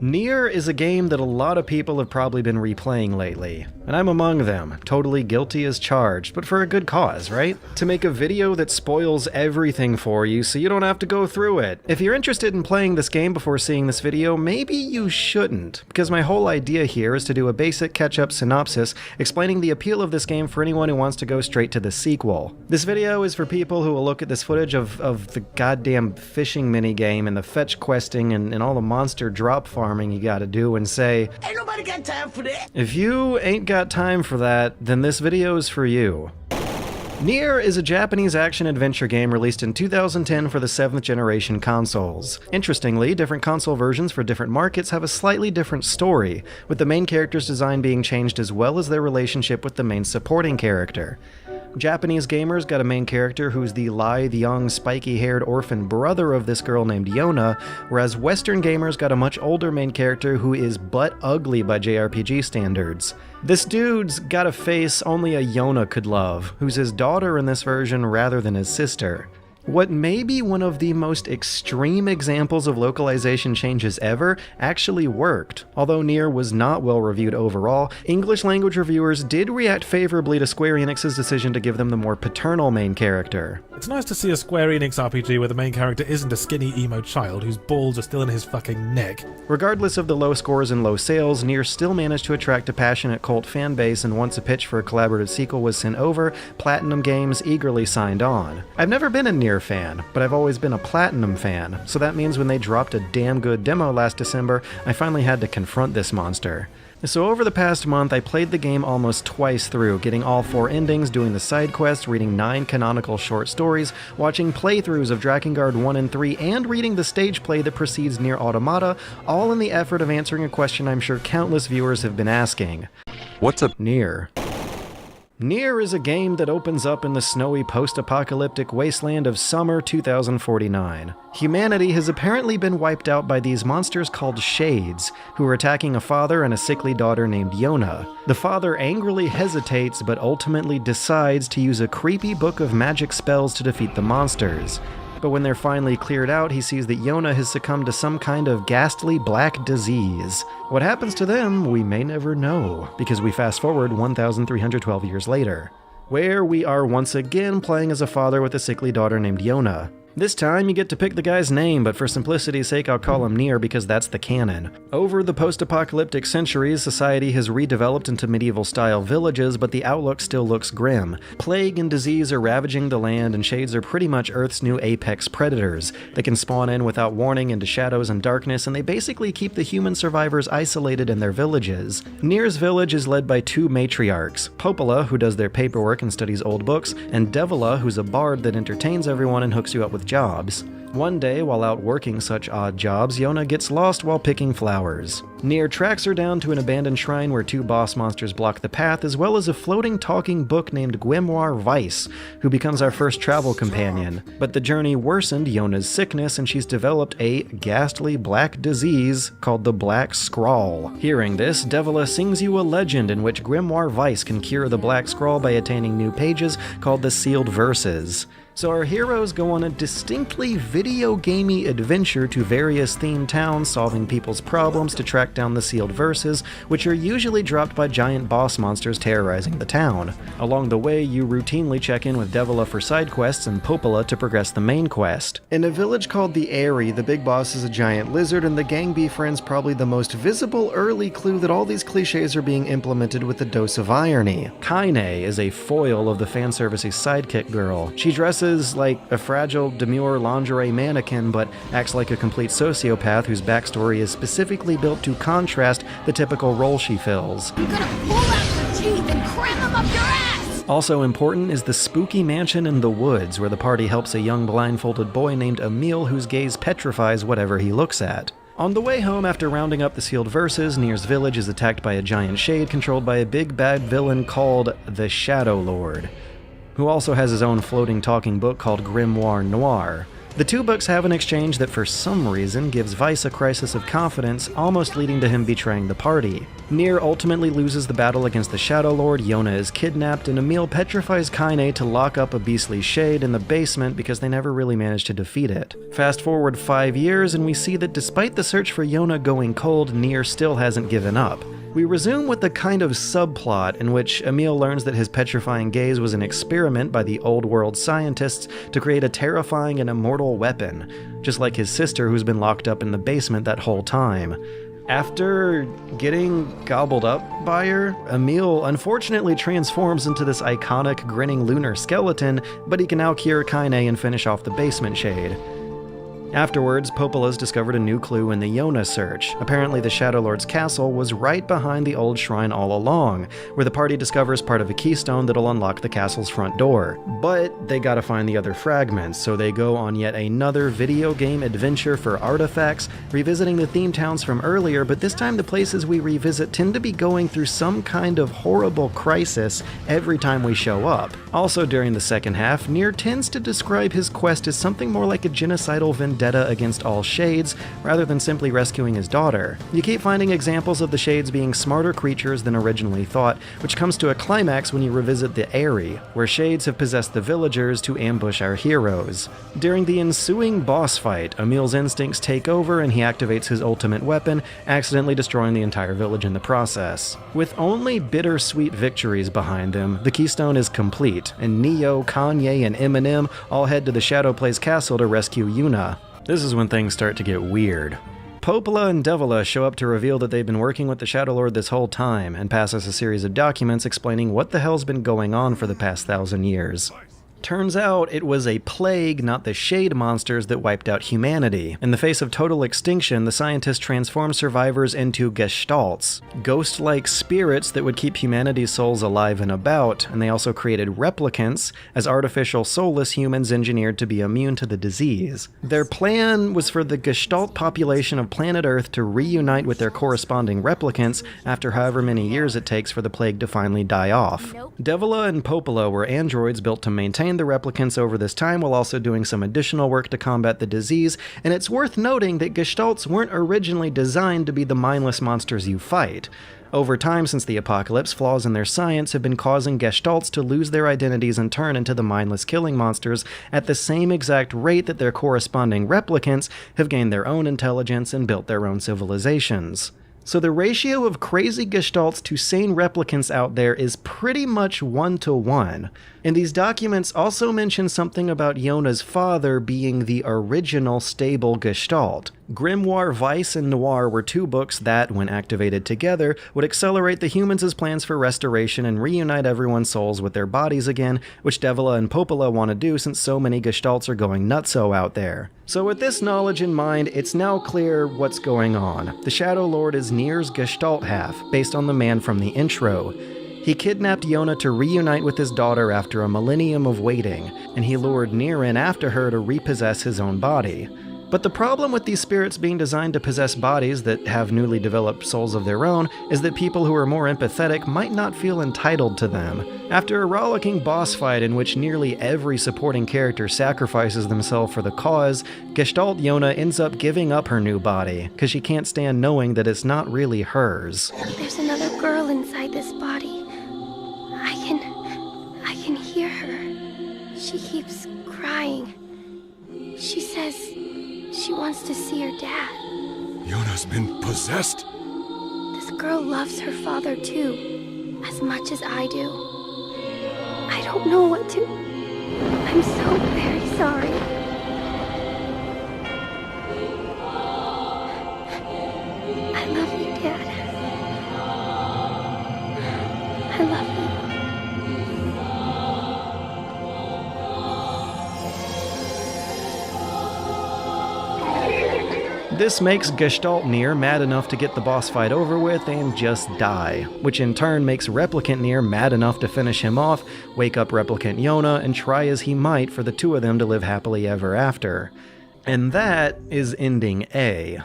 NieR is a game that a lot of people have probably been replaying lately, and I'm among them, totally guilty as charged, but for a good cause, right? To make a video that spoils everything for you so you don't have to go through it. If you're interested in playing this game before seeing this video, maybe you shouldn't, because my whole idea here is to do a basic catch-up synopsis explaining the appeal of this game for anyone who wants to go straight to the sequel. This video is for people who will look at this footage of the goddamn fishing minigame and the fetch questing and all the monster drop farming you gotta do and say, "Ain't nobody got time for that." If you ain't got time for that, then this video is for you. NieR is a Japanese action-adventure game released in 2010 for the 7th generation consoles. Interestingly, different console versions for different markets have a slightly different story, with the main character's design being changed as well as their relationship with the main supporting character. Japanese gamers got a main character who's the lithe, young, spiky-haired orphan brother of this girl named Yona, whereas Western gamers got a much older main character who is butt ugly by JRPG standards. This dude's got a face only a Yona could love, who's his daughter in this version rather than his sister. What may be one of the most extreme examples of localization changes ever actually worked. Although NieR was not well reviewed overall, English language reviewers did react favorably to Square Enix's decision to give them the more paternal main character. It's nice to see a Square Enix RPG where the main character isn't a skinny emo child whose balls are still in his fucking neck. Regardless of the low scores and low sales, NieR still managed to attract a passionate cult fan base, and once a pitch for a collaborative sequel was sent over, Platinum Games eagerly signed on. I've never been a NieR fan, but I've always been a Platinum fan, so that means when they dropped a damn good demo last December, I finally had to confront this monster. So over the past month, I played the game almost twice through, getting all 4 endings, doing the side quests, reading 9 canonical short stories, watching playthroughs of Drakengard 1 and 3, and reading the stage play that precedes NieR Automata, all in the effort of answering a question I'm sure countless viewers have been asking. What's up, NieR? NieR is a game that opens up in the snowy post-apocalyptic wasteland of summer 2049. Humanity has apparently been wiped out by these monsters called Shades, who are attacking a father and a sickly daughter named Yona. The father angrily hesitates but ultimately decides to use a creepy book of magic spells to defeat the monsters. But when they're finally cleared out, he sees that Yona has succumbed to some kind of ghastly black disease. What happens to them, we may never know, because we fast forward 1,312 years later, where we are once again playing as a father with a sickly daughter named Yona. This time you get to pick the guy's name, but for simplicity's sake I'll call him NieR because that's the canon. Over the post-apocalyptic centuries, society has redeveloped into medieval-style villages, but the outlook still looks grim. Plague and disease are ravaging the land, and Shades are pretty much Earth's new apex predators. They can spawn in without warning into shadows and darkness, and they basically keep the human survivors isolated in their villages. NieR's village is led by 2 matriarchs, Popola, who does their paperwork and studies old books, and Devila, who's a bard that entertains everyone and hooks you up with jobs. One day, while out working such odd jobs, Yona gets lost while picking flowers. NieR tracks her down to an abandoned shrine where 2 boss monsters block the path, as well as a floating talking book named Grimoire Weiss, who becomes our first travel companion. But the journey worsened Yona's sickness, and she's developed a ghastly black disease called the Black Scrawl. Hearing this, Devila sings you a legend in which Grimoire Weiss can cure the Black Scrawl by attaining new pages called the Sealed Verses. So our heroes go on a distinctly video gamey adventure to various themed towns, solving people's problems to track down the sealed verses, which are usually dropped by giant boss monsters terrorizing the town. Along the way, you routinely check in with Devila for side quests and Popola to progress the main quest. In a village called the Eyrie, the big boss is a giant lizard, and the gang befriends probably the most visible early clue that all these cliches are being implemented with a dose of irony. Kaine is a foil of the fanservicey sidekick girl. She dresses like a fragile, demure lingerie mannequin, but acts like a complete sociopath whose backstory is specifically built to contrast the typical role she fills. I'm gonna pull out your teeth and cram them up your ass! Also important is the spooky mansion in the woods, where the party helps a young blindfolded boy named Emile whose gaze petrifies whatever he looks at. On the way home, after rounding up the sealed verses, NieR's village is attacked by a giant shade controlled by a big bad villain called the Shadow Lord, who also has his own floating talking book called Grimoire Noir. The two books have an exchange that for some reason gives Weiss a crisis of confidence, almost leading to him betraying the party. NieR ultimately loses the battle against the Shadow Lord, Yona is kidnapped, and Emil petrifies Kaine to lock up a beastly shade in the basement because they never really managed to defeat it. Fast forward 5 years and we see that despite the search for Yona going cold, NieR still hasn't given up. We resume with the kind of subplot in which Emil learns that his petrifying gaze was an experiment by the old world scientists to create a terrifying and immortal weapon, just like his sister who's been locked up in the basement that whole time. After getting gobbled up by her, Emil unfortunately transforms into this iconic grinning lunar skeleton, but he can now cure Kaine and finish off the basement shade. Afterwards, Poppola's discovered a new clue in the Yona search. Apparently the Shadow Lord's castle was right behind the old shrine all along, where the party discovers part of a keystone that'll unlock the castle's front door. But they gotta find the other fragments, so they go on yet another video game adventure for artifacts, revisiting the theme towns from earlier, but this time the places we revisit tend to be going through some kind of horrible crisis every time we show up. Also during the second half, NieR tends to describe his quest as something more like a genocidal vendetta against all shades, rather than simply rescuing his daughter. You keep finding examples of the shades being smarter creatures than originally thought, which comes to a climax when you revisit the Eyrie, where shades have possessed the villagers to ambush our heroes. During the ensuing boss fight, Emil's instincts take over and he activates his ultimate weapon, accidentally destroying the entire village in the process. With only bittersweet victories behind them, the keystone is complete, and Neo, Kanye, and Eminem all head to the Shadowplace castle to rescue Yuna. This is when things start to get weird. Poppola and Devola show up to reveal that they've been working with the Shadow Lord this whole time, and pass us a series of documents explaining what the hell's been going on for the past 1,000 years. Turns out it was a plague, not the shade monsters, that wiped out humanity. In the face of total extinction, the scientists transformed survivors into gestalts, ghost-like spirits that would keep humanity's souls alive and about, and they also created replicants as artificial soulless humans engineered to be immune to the disease. Their plan was for the gestalt population of planet Earth to reunite with their corresponding replicants after however many years it takes for the plague to finally die off. Devola and Poppola were androids built to maintain the replicants over this time while also doing some additional work to combat the disease, and it's worth noting that gestalts weren't originally designed to be the mindless monsters you fight. Over time since the apocalypse, flaws in their science have been causing gestalts to lose their identities and turn into the mindless killing monsters at the same exact rate that their corresponding replicants have gained their own intelligence and built their own civilizations. So the ratio of crazy gestalts to sane replicants out there is pretty much 1-to-1. And these documents also mention something about Yona's father being the original stable gestalt. Grimoire Weiss and NieR were two books that, when activated together, would accelerate the humans' plans for restoration and reunite everyone's souls with their bodies again, which Devola and Poppola want to do since so many gestalts are going nutso out there. So with this knowledge in mind, it's now clear what's going on. The Shadow Lord is NieR's gestalt half, based on the man from the intro. He kidnapped Yona to reunite with his daughter after a millennium of waiting, and he lured NieR in after her to repossess his own body. But the problem with these spirits being designed to possess bodies that have newly developed souls of their own is that people who are more empathetic might not feel entitled to them. After a rollicking boss fight in which nearly every supporting character sacrifices themselves for the cause, Gestalt Yona ends up giving up her new body, because she can't stand knowing that it's not really hers. There's another girl inside this body. I can hear her. She keeps crying. She says she wants to see her dad. Yona's been possessed? This girl loves her father too, as much as I do. I don't know what to... I'm so very sorry. I love you, Dad. I love you. This makes Gestalt NieR mad enough to get the boss fight over with and just die, which in turn makes Replicant NieR mad enough to finish him off, wake up Replicant Yona, and try as he might for the two of them to live happily ever after. And that is ending A.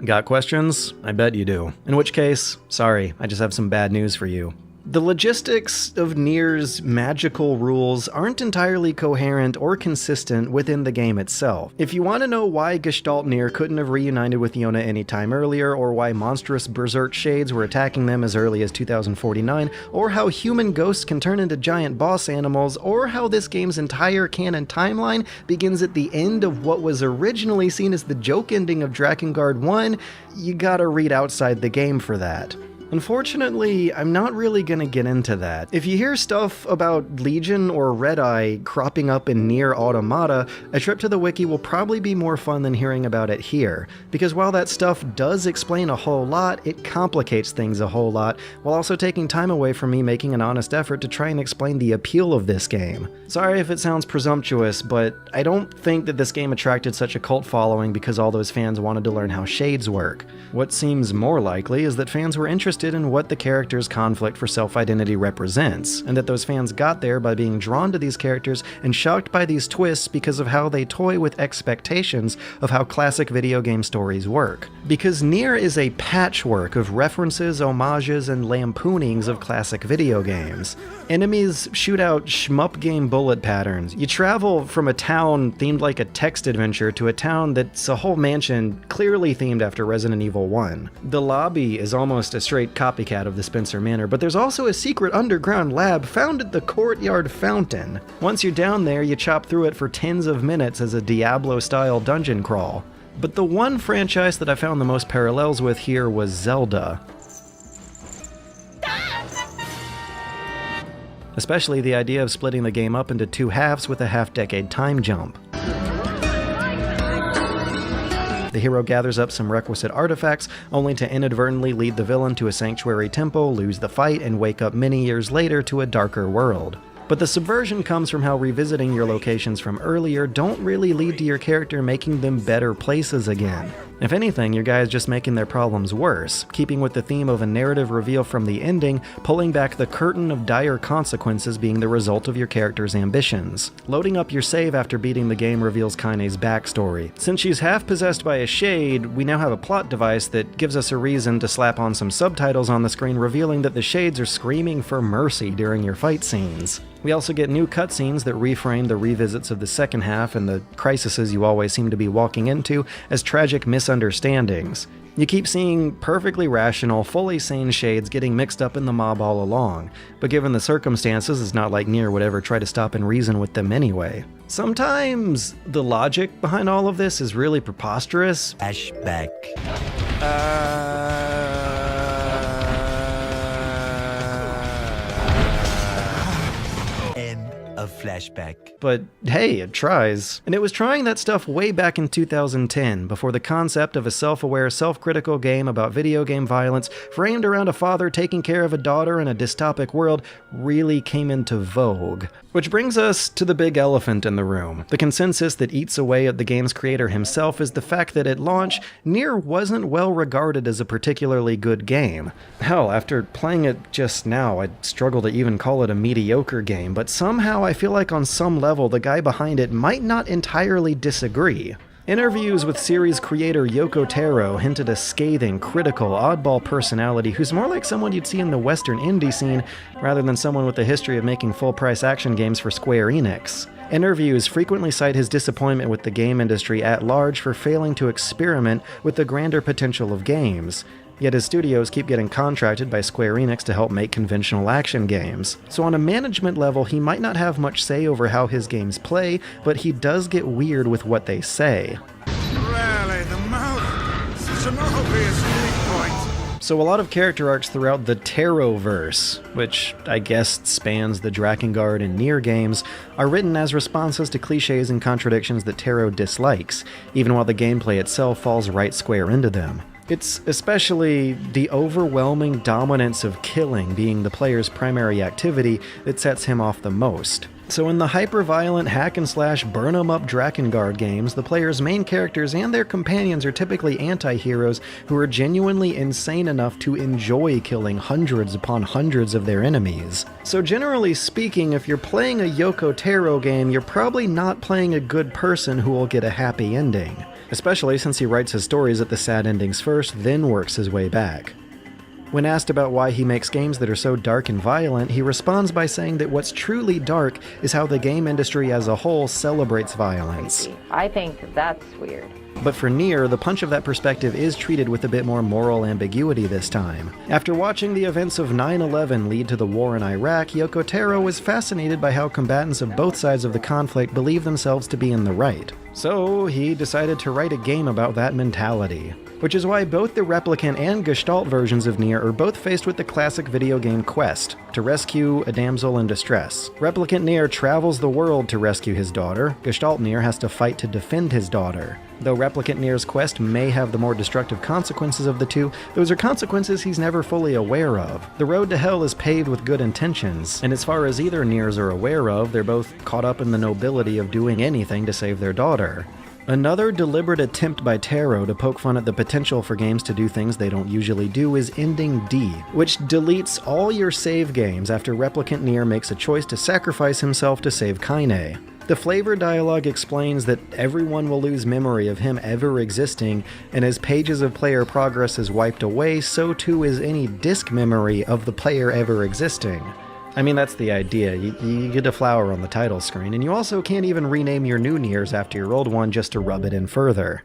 Got questions? I bet you do. In which case, sorry, I just have some bad news for you. The logistics of NieR's magical rules aren't entirely coherent or consistent within the game itself. If you want to know why Gestalt NieR couldn't have reunited with Yona any time earlier, or why monstrous berserk shades were attacking them as early as 2049, or how human ghosts can turn into giant boss animals, or how this game's entire canon timeline begins at the end of what was originally seen as the joke ending of Drakengard 1, you gotta read outside the game for that. Unfortunately, I'm not really gonna get into that. If you hear stuff about Legion or Red Eye cropping up in NieR Automata, a trip to the wiki will probably be more fun than hearing about it here, because while that stuff does explain a whole lot, it complicates things a whole lot, while also taking time away from me making an honest effort to try and explain the appeal of this game. Sorry if it sounds presumptuous, but I don't think that this game attracted such a cult following because all those fans wanted to learn how shades work. What seems more likely is that fans were interested in what the character's conflict for self-identity represents, and that those fans got there by being drawn to these characters and shocked by these twists because of how they toy with expectations of how classic video game stories work. Because NieR is a patchwork of references, homages, and lampoonings of classic video games. Enemies shoot out shmup game bullet patterns. You travel from a town themed like a text adventure to a town that's a whole mansion clearly themed after Resident Evil 1. The lobby is almost a straight copycat of the Spencer Manor, but there's also a secret underground lab found at the Courtyard Fountain. Once you're down there, you chop through it for tens of minutes as a Diablo-style dungeon crawl. But the one franchise that I found the most parallels with here was Zelda. Especially the idea of splitting the game up into two halves with a half-decade time jump. The hero gathers up some requisite artifacts, only to inadvertently lead the villain to a sanctuary temple, lose the fight, and wake up many years later to a darker world. But the subversion comes from how revisiting your locations from earlier don't really lead to your character making them better places again. If anything, your guy is just making their problems worse, keeping with the theme of a narrative reveal from the ending, pulling back the curtain of dire consequences being the result of your character's ambitions. Loading up your save after beating the game reveals Kaine's backstory. Since she's half possessed by a shade, we now have a plot device that gives us a reason to slap on some subtitles on the screen revealing that the shades are screaming for mercy during your fight scenes. We also get new cutscenes that reframe the revisits of the second half and the crises you always seem to be walking into as tragic misunderstandings. You keep seeing perfectly rational, fully sane shades getting mixed up in the mob all along, but given the circumstances, it's not like NieR would ever try to stop and reason with them anyway. Sometimes the logic behind all of this is really preposterous. Flashback. Flashback. But hey, it tries. And it was trying that stuff way back in 2010, before the concept of a self-aware, self-critical game about video game violence framed around a father taking care of a daughter in a dystopic world really came into vogue. Which brings us to the big elephant in the room. The consensus that eats away at the game's creator himself is the fact that at launch, NieR wasn't well regarded as a particularly good game. Hell, after playing it just now, I'd struggle to even call it a mediocre game, but somehow I feel like on some level the guy behind it might not entirely disagree. Interviews with series creator Yoko Taro hinted a scathing, critical, oddball personality who's more like someone you'd see in the Western indie scene rather than someone with a history of making full-price action games for Square Enix. Interviews frequently cite his disappointment with the game industry at large for failing to experiment with the grander potential of games. Yet his studios keep getting contracted by Square Enix to help make conventional action games. So on a management level, he might not have much say over how his games play, but he does get weird with what they say. Rarely the mouth. Such an obvious weak point. So a lot of character arcs throughout the Taroverse, which I guess spans the Drakengard and NieR games, are written as responses to cliches and contradictions that Taro dislikes, even while the gameplay itself falls right square into them. It's especially the overwhelming dominance of killing being the player's primary activity that sets him off the most. So in the hyper-violent hack-and-slash burn-em-up Drakengard games, the player's main characters and their companions are typically anti-heroes who are genuinely insane enough to enjoy killing hundreds upon hundreds of their enemies. So generally speaking, if you're playing a Yoko Taro game, you're probably not playing a good person who will get a happy ending. Especially since he writes his stories at the sad endings first, then works his way back. When asked about why he makes games that are so dark and violent, he responds by saying that what's truly dark is how the game industry as a whole celebrates violence. I think that's weird. But for NieR, the punch of that perspective is treated with a bit more moral ambiguity this time. After watching the events of 9/11 lead to the war in Iraq, Yoko Taro was fascinated by how combatants of both sides of the conflict believe themselves to be in the right. So he decided to write a game about that mentality. Which is why both the Replicant and Gestalt versions of NieR are both faced with the classic video game quest, to rescue a damsel in distress. Replicant NieR travels the world to rescue his daughter, Gestalt NieR has to fight to defend his daughter. Though Replicant NieR's quest may have the more destructive consequences of the two, those are consequences he's never fully aware of. The road to hell is paved with good intentions, and as far as either NieRs are aware of, they're both caught up in the nobility of doing anything to save their daughter. Another deliberate attempt by Taro to poke fun at the potential for games to do things they don't usually do is Ending D, which deletes all your save games after Replicant NieR makes a choice to sacrifice himself to save Kaine. The flavor dialogue explains that everyone will lose memory of him ever existing, and as pages of player progress is wiped away, so too is any disk memory of the player ever existing. I mean, that's the idea. You get a flower on the title screen, and you also can't even rename your new NieRs after your old one just to rub it in further.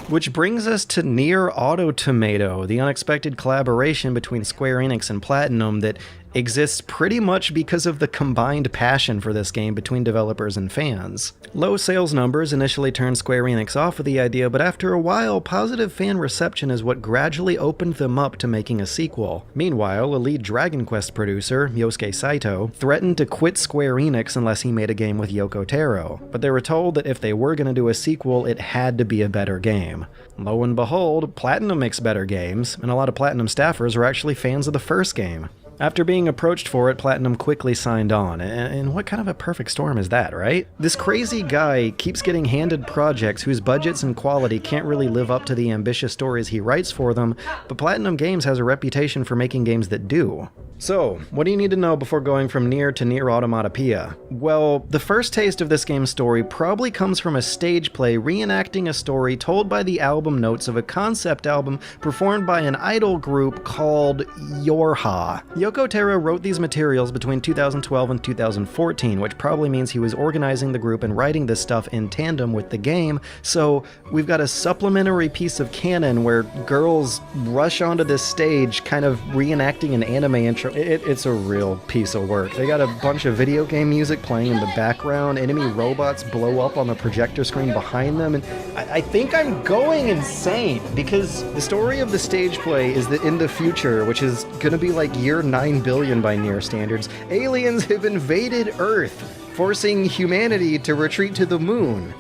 Which brings us to NieR Autotomato, the unexpected collaboration between Square Enix and Platinum that exists pretty much because of the combined passion for this game between developers and fans. Low sales numbers initially turned Square Enix off of the idea, but after a while, positive fan reception is what gradually opened them up to making a sequel. Meanwhile, a lead Dragon Quest producer, Yosuke Saito, threatened to quit Square Enix unless he made a game with Yoko Taro, but they were told that if they were going to do a sequel, it had to be a better game. Lo and behold, Platinum makes better games, and a lot of Platinum staffers are actually fans of the first game. After being approached for it, Platinum quickly signed on, and what kind of a perfect storm is that, right? This crazy guy keeps getting handed projects whose budgets and quality can't really live up to the ambitious stories he writes for them, but Platinum Games has a reputation for making games that do. So, what do you need to know before going from NieR to NieR Automatopoeia? Well, the first taste of this game's story probably comes from a stage play reenacting a story told by the album notes of a concept album performed by an idol group called Yorha. Yoko Taro wrote these materials between 2012 and 2014, which probably means he was organizing the group and writing this stuff in tandem with the game, so we've got a supplementary piece of canon where girls rush onto this stage kind of reenacting an anime intro. It's a real piece of work. They got a bunch of video game music playing in the background, enemy robots blow up on the projector screen behind them, and I think I'm going insane, because the story of the stage play is that in the future, which is gonna be like year 9 billion by NieR standards, aliens have invaded Earth, forcing humanity to retreat to the moon.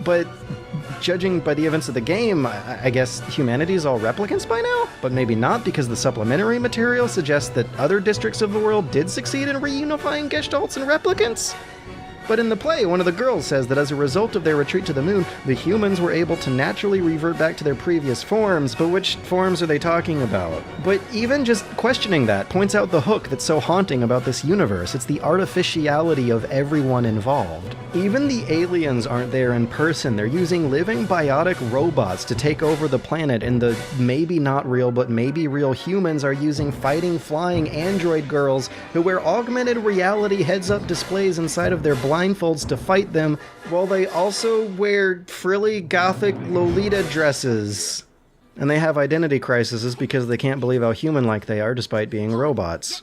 But judging by the events of the game, I guess humanity's all replicants by now? But maybe not, because the supplementary material suggests that other districts of the world did succeed in reunifying Gestalts and replicants? But in the play, one of the girls says that as a result of their retreat to the moon, the humans were able to naturally revert back to their previous forms, but which forms are they talking about? But even just questioning that points out the hook that's so haunting about this universe. It's the artificiality of everyone involved. Even the aliens aren't there in person. They're using living biotic robots to take over the planet, and the maybe not real but maybe real humans are using fighting flying android girls who wear augmented reality heads-up displays inside of their blindfolds to fight them, while they also wear frilly gothic Lolita dresses. And they have identity crises because they can't believe how human-like they are despite being robots.